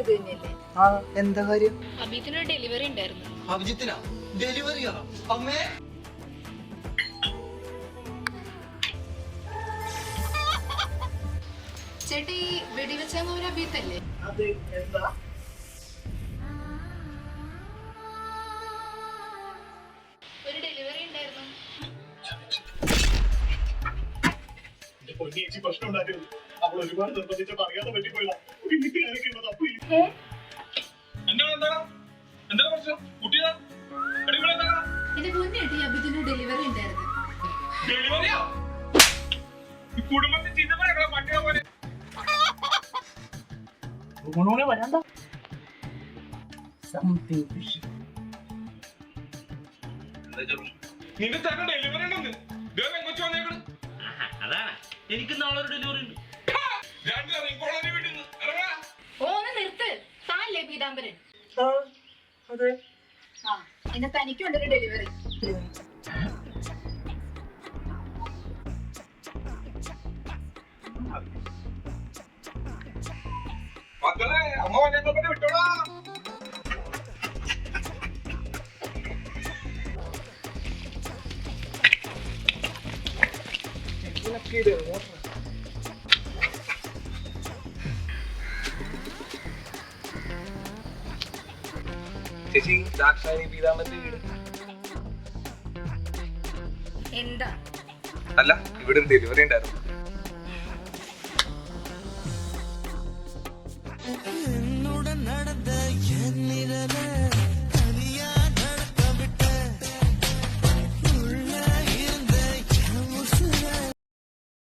ഇത് തന്നെയല്ലേ? ആ എന്താ കാര്യം? അഭിജിത്തിനൊരു ഡെലിവറി ഉണ്ടായിരുന്നു. അഭിജിത്തിനാ ഡെലിവറിയാ? അമ്മേ ചേട്ടി വെടിവെച്ച മോൻ അഭിജിത്തല്ലേ? അതെ. എന്താ? ഒരു ഡെലിവറി ഉണ്ടായിരുന്നു. പ്രശ്നം ഉണ്ടാക്കരുത്. അവൾ ഒരുപാട് നിർബന്ധിച്ചപ്പോ അറിയാതെ പറ്റിപ്പോയില്ല. എന്റെ മുന്നേട്ടി അഭിജിത്തിന് ഡെലിവറി ഉണ്ടായിരുന്നു. നിന്റെ തന്നെ ഡെലിവറി ഉണ്ടെന്ന് അതാണ് എനിക്ക് നാളെ ഒരു ഡെലിവറി ഉണ്ട്. ഓന്ന് നിർത്ത്. താല്ലേ പീതാംബരൻ? അതെ. ആ എന്നെ തനിക്കുണ്ടൊരു ഡെലിവറി. മക്കളെ അമ്മ ഞങ്ങളെ വിട്ടോളാ. ചേച്ചി ദാക്ഷായണി പീതാമ്പരന്റെ വീട് എന്താ? അല്ല ഇവിടെ ഡെലിവറി ഉണ്ടായിരുന്നു. நடந்த என் நிழல